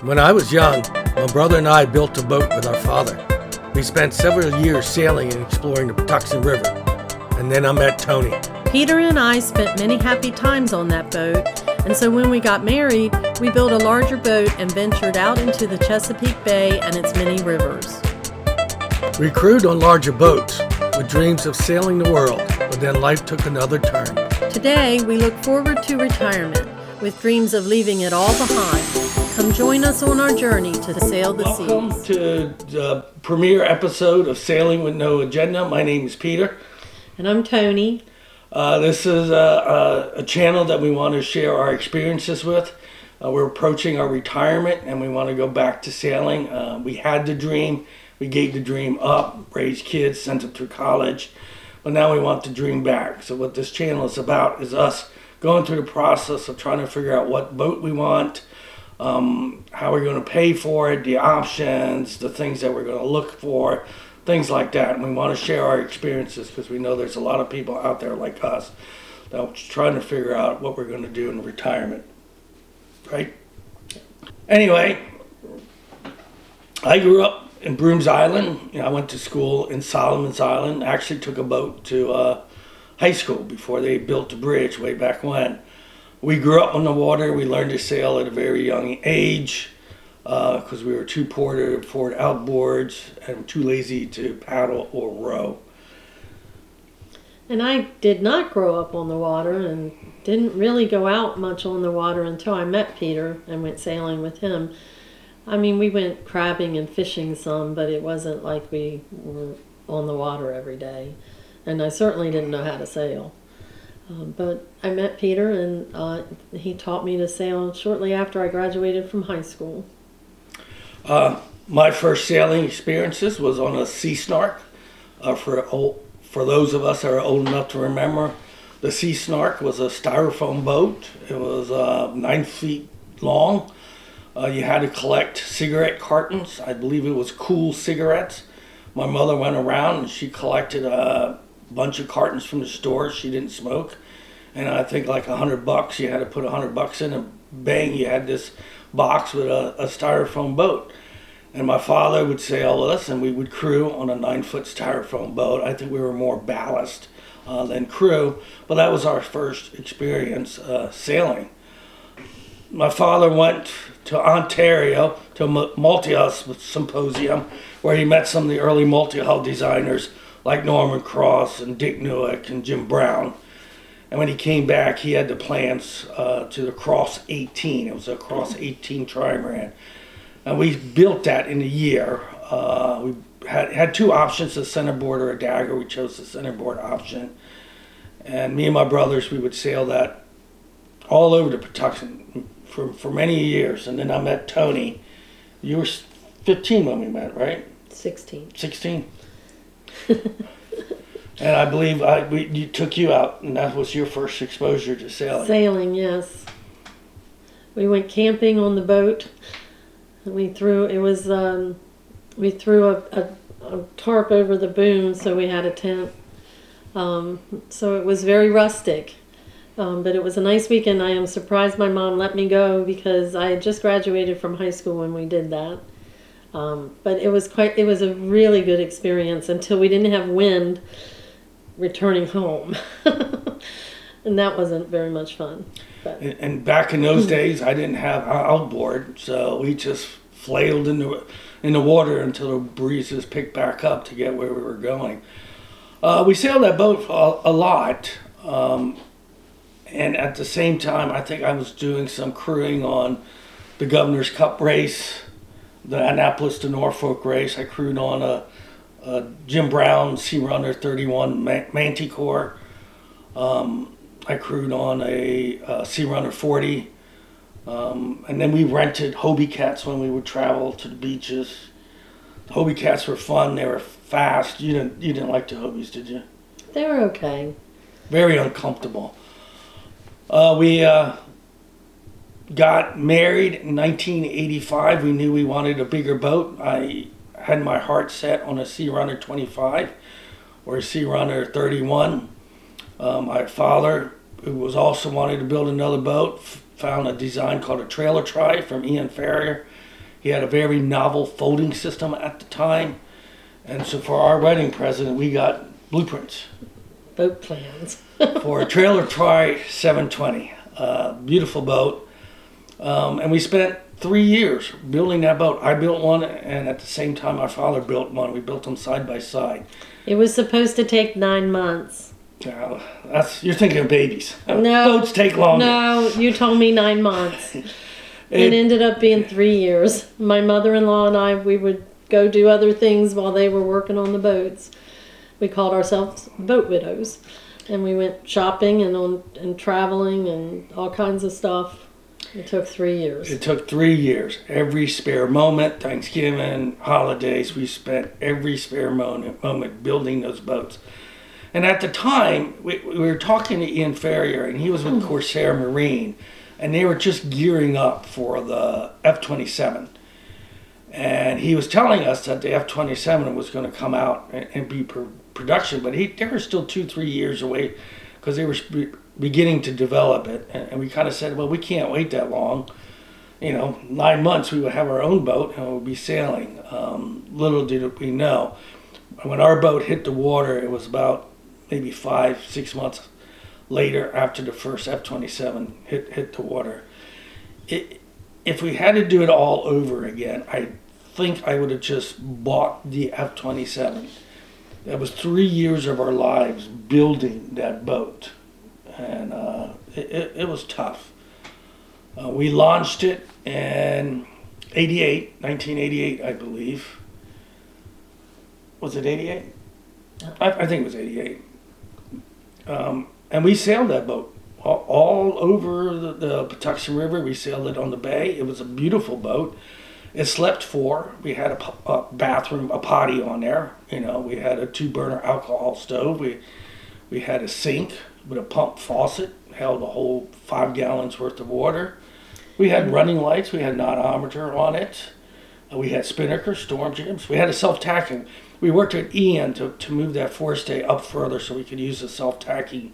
When I was young, my brother and I built a boat with our father. We spent several years sailing and exploring the Patuxent River. And then I met Tony. Peter and I spent many happy times on that boat, and so when we got married, we built a larger boat and ventured out into the Chesapeake Bay and its many rivers. We crewed on larger boats with dreams of sailing the world, but then life took another turn. Today, we look forward to retirement with dreams of leaving it all behind. Come join us on our journey to sail the seas. Welcome to the premiere episode of Sailing with No Agenda. My name is Peter. And I'm Tony. This is a channel that we want to share our experiences with. We're approaching our retirement and we want to go back to sailing. We had the dream, we gave the dream up, raised kids, sent them through college, but now we want the dream back. So what this channel is about is us going through the process of trying to figure out what boat we want, how we're going to pay for it, the options, the things that we're going to look for, things like that. And we want to share our experiences because we know there's a lot of people out there like us that are trying to figure out what we're going to do in retirement. Right? Anyway, I grew up in Brooms Island. I went to school in Solomon's Island. Actually took a boat to high school before they built the bridge way back when. We grew up on the water. We learned to sail at a very young age because we were too poor to afford outboards and too lazy to paddle or row. And I did not grow up on the water and didn't really go out much on the water until I met Peter and went sailing with him. I mean, we went crabbing and fishing some, but it wasn't like we were on the water every day. And I certainly didn't know how to sail. But I met Peter and he taught me to sail shortly after I graduated from high school. My first sailing experiences was on a Sea Snark. For those of us that are old enough to remember, the Sea Snark was a styrofoam boat. It was 9 feet long. You had to collect cigarette cartons. I believe it was Cool cigarettes. My mother went around and she collected a bunch of cartons from the store. She didn't smoke. And I think like $100, you had to put $100 in and bang, you had this box with a styrofoam boat. And my father would sail with us and we would crew on a 9-foot styrofoam boat. I think we were more ballast than crew, but that was our first experience sailing. My father went to Ontario to a multihull symposium where he met some of the early multihull designers like Norman Cross and Dick Newick and Jim Brown. And when he came back, he had the plans to the Cross 18. It was a Cross 18 trimaran. And we built that in a year. We had two options, a centerboard or a dagger. We chose the centerboard option. And me and my brothers, we would sail that all over the Patuxent for many years. And then I met Tony. You were 15 when we met, right? 16. 16? And I believe we took you out, and that was your first exposure to sailing. Sailing, yes. We went camping on the boat. We threw a tarp over the boom, so we had a tent. So it was very rustic, but it was a nice weekend. I am surprised my mom let me go because I had just graduated from high school when we did that. But it was a really good experience until we didn't have wind returning home. And that wasn't very much fun. But. And back in those days, I didn't have outboard, so we just flailed in the water until the breezes picked back up to get where we were going. We sailed that boat a lot, and at the same time, I think I was doing some crewing on the Governor's Cup race, the Annapolis to Norfolk race. I crewed on a Jim Brown Sea Runner 31 Manticore. I crewed on a Sea Runner 40. And then we rented Hobie Cats when we would travel to the beaches. The Hobie Cats were fun. They were fast. You didn't like the Hobies, did you? They were okay. Very uncomfortable. We got married in 1985. We knew we wanted a bigger boat. I had my heart set on a Sea Runner 25 or a Sea Runner 31. My father, who was also wanting to build another boat, found a design called a trailer try from Ian Farrier, He had a very novel folding system at the time. And so for our wedding present, we got blueprints Boat plans. for a trailer Tri 720. Beautiful boat. And we spent 3 years building that boat. I built one, and at the same time, my father built one. We built them side by side. It was supposed to take 9 months. You're thinking of babies. No. Boats take longer. No, you told me 9 months. It ended up being 3 years. My mother-in-law and I, we would go do other things while they were working on the boats. We called ourselves boat widows. And we went shopping and traveling and all kinds of stuff. It took 3 years. It took 3 years. Every spare moment, Thanksgiving, holidays, we spent every spare moment building those boats. And at the time, we were talking to Ian Ferrier, and he was with Corsair Marine, and they were just gearing up for the F-27. And he was telling us that the F-27 was going to come out and be production, but they were still 2-3 years away because they were beginning to develop it. And we kind of said, well, we can't wait that long. 9 months we would have our own boat and we would be sailing. Little did we know. When our boat hit the water, it was about maybe 5-6 months later after the first F-27 hit the water. If we had to do it all over again, I think I would have just bought the F-27. That was 3 years of our lives building that boat, and it was tough. We launched it in 1988, I believe. Was it 88? I think it was 88. And we sailed that boat all over the Patuxent River. We sailed it on the bay. It was a beautiful boat. It slept 4. We had a bathroom, a potty on there. We had a 2-burner alcohol stove. We had a sink with a pump faucet, held a whole 5 gallons worth of water. We had running lights. We had nodometer on it. We had spinnaker, storm jibs. We had a self-tacking. We worked with Ian to move that forestay up further so we could use a self-tacking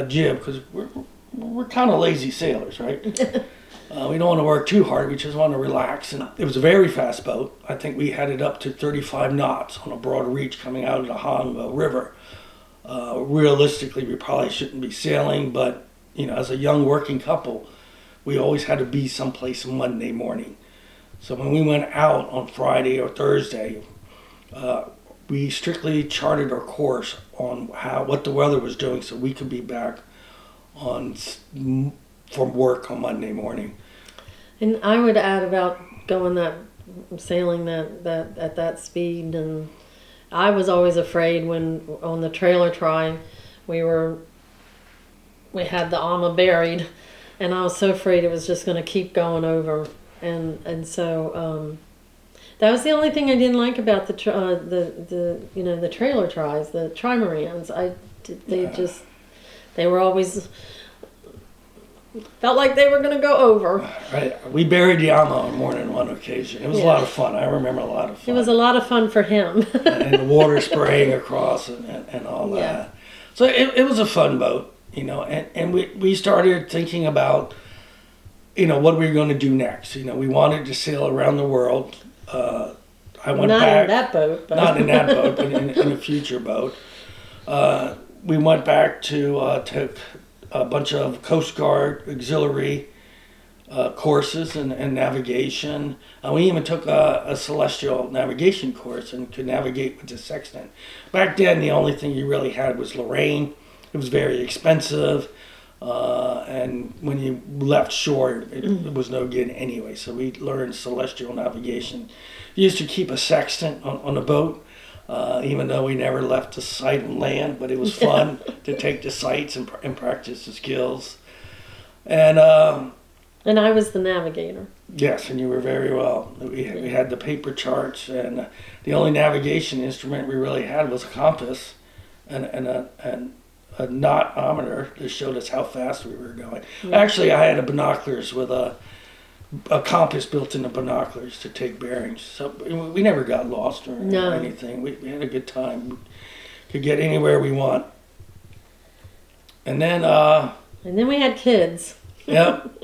jib, because we're kind of lazy sailors, right? We don't want to work too hard. We just want to relax. And it was a very fast boat. I think we had it up to 35 knots on a broad reach coming out of the Hong River. Realistically, we probably shouldn't be sailing, but as a young working couple, we always had to be someplace Monday morning. So when we went out on Friday or Thursday, we strictly charted our course on what the weather was doing, so we could be back from work on Monday morning. And I would add about sailing that at that speed, and I was always afraid when on the trailer Tri we had the AMA buried, and I was so afraid it was just going to keep going over, and so that was the only thing I didn't like about the trailer Tris, the trimarans. They were always felt like they were going to go over. Right. We buried the AMA on more than one occasion. It was a lot of fun. I remember a lot of fun. It was a lot of fun for him. And the water spraying across and all that. So it was a fun boat, and we started thinking about, what we were going to do next. We wanted to sail around the world. I went back. Not in that boat. But. Not in that boat, but in a future boat. We went back to took a bunch of Coast Guard auxiliary courses and navigation. We even took a celestial navigation course and could navigate with the sextant. Back then, the only thing you really had was Lorraine. It was very expensive, and when you left shore, it was no good anyway. So we learned celestial navigation. We used to keep a sextant on the boat, even though we never left the site and land, but it was fun to take the sights and practice the skills. And I was the navigator. Yes, and you were very well. We had the paper charts, and the only navigation instrument we really had was a compass and a knotometer that showed us how fast we were going. Yeah. Actually, I had a binoculars with a compass built into binoculars to take bearings. So we never got lost or anything. We had a good time. We could get anywhere we want. And then we had kids. Yep.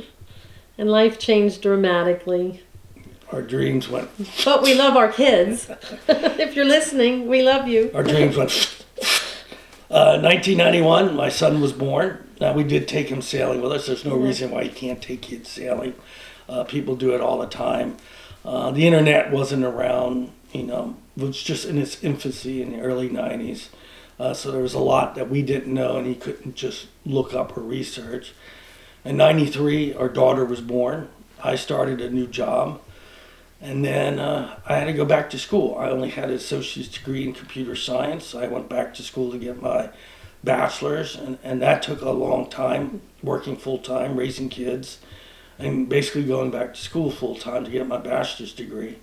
And life changed dramatically. our dreams went. But we love our kids. If you're listening, we love you. Our dreams went. 1991, my son was born. Now, we did take him sailing with us. There's no reason why you can't take kids sailing. People do it all the time. The internet wasn't around, it was just in its infancy in the early 90s. So there was a lot that we didn't know, and he couldn't just look up or research. In 93, our daughter was born. I started a new job. And then I had to go back to school. I only had an associate's degree in computer science. I went back to school to get my bachelor's, and that took a long time, working full-time, raising kids, and basically going back to school full-time to get my bachelor's degree.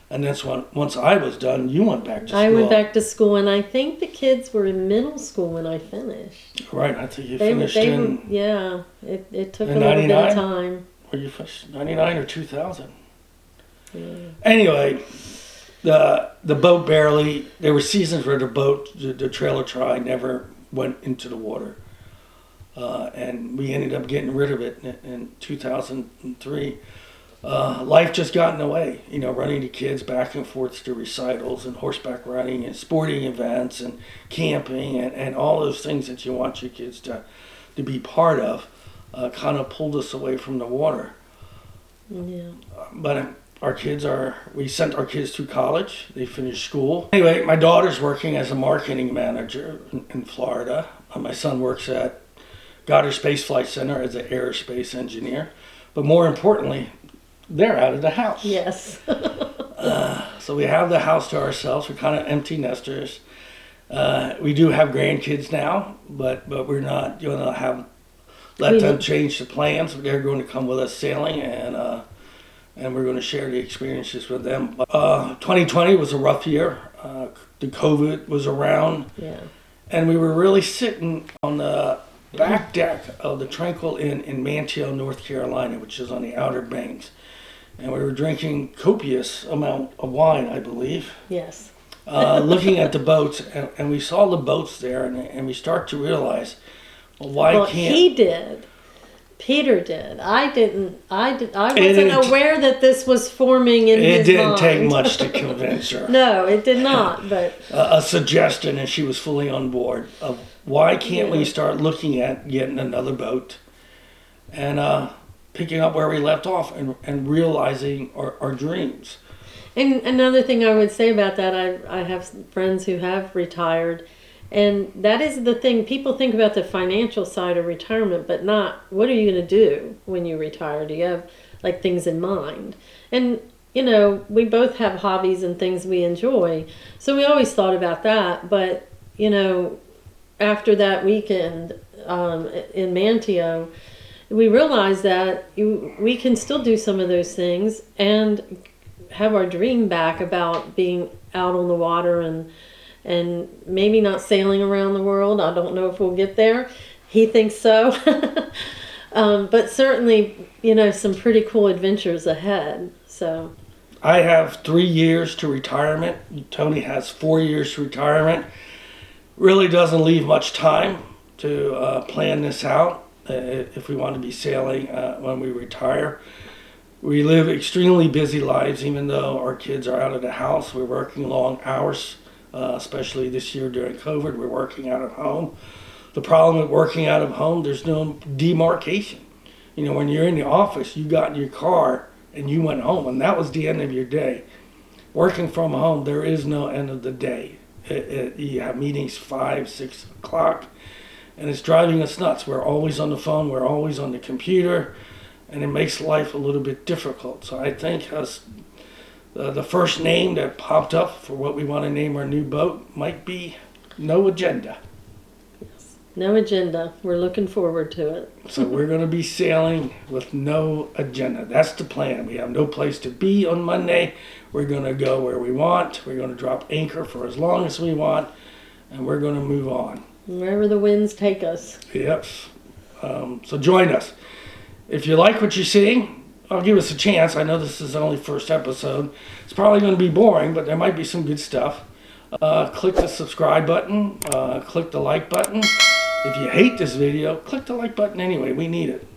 And that's when, once I was done, you went back to school. I went back to school, and I think the kids were in middle school when I finished. Right, I think you finished in... Yeah, it took a in little bit 99? of time. Were you finished 99 or 2000? Yeah. Anyway, the boat barely, there were seasons where the trailer try never went into the water. And we ended up getting rid of it in 2003. Life just got in the way, running the kids back and forth to recitals and horseback riding and sporting events and camping and all those things that you want your kids to be part of kind of pulled us away from the water. Yeah. But we sent our kids through college. They finished school. Anyway, my daughter's working as a marketing manager in Florida. My son works at Goddard Space Flight Center as an aerospace engineer. But more importantly, they're out of the house. Yes. So we have the house to ourselves. We're kind of empty nesters. We do have grandkids now, but we're not going to let them change the plans. They're going to come with us sailing, and we're going to share the experiences with them. 2020 was a rough year. The COVID was around. Yeah. And we were really sitting on the back deck of the Tranquil Inn in Manteo, North Carolina, which is on the Outer Banks. And we were drinking copious amount of wine, I believe. Yes. Looking at the boats, and we saw the boats there, and we start to realize, well, he did. Peter did. I didn't. I wasn't aware that this was forming in his mind. It didn't take much to convince her. No, it did not. But a suggestion, and she was fully on board. Of why can't we start looking at getting another boat, and picking up where we left off, and realizing our dreams. And another thing I would say about that, I have friends who have retired. And that is the thing. People think about the financial side of retirement, but not what are you going to do when you retire? Do you have like things in mind? And, we both have hobbies and things we enjoy. So we always thought about that. But, after that weekend in Manteo, we realized that we can still do some of those things and have our dream back about being out on the water and maybe not sailing around the world. I don't know if we'll get there. He thinks so. But certainly, some pretty cool adventures ahead. So I have 3 years to retirement. Tony has 4 years to retirement. Really doesn't leave much time to plan this out if we want to be sailing when we retire. We live extremely busy lives, even though our kids are out of the house. We're working long hours. Especially this year during COVID, we're working out of home. The problem with working out of home, there's no demarcation. When you're in the office, you got in your car and you went home, and that was the end of your day. Working from home, there is no end of the day. You have meetings 5, 6 o'clock, and it's driving us nuts. We're always on the phone, we're always on the computer, and it makes life a little bit difficult. So I think the first name that popped up for what we want to name our new boat might be No Agenda. Yes. No agenda. We're looking forward to it. So we're going to be sailing with no agenda. That's the plan. We have no place to be on Monday. We're going to go where we want. We're going to drop anchor for as long as we want, and we're going to move on. Wherever the winds take us. Yep. So join us. If you like what you're seeing, give us a chance. I know this is only first episode. It's probably going to be boring, but there might be some good stuff. Click the subscribe button. Click the like button. If you hate this video, click the like button anyway. We need it.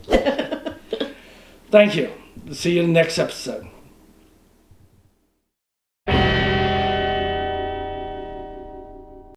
Thank you. See you in the next episode.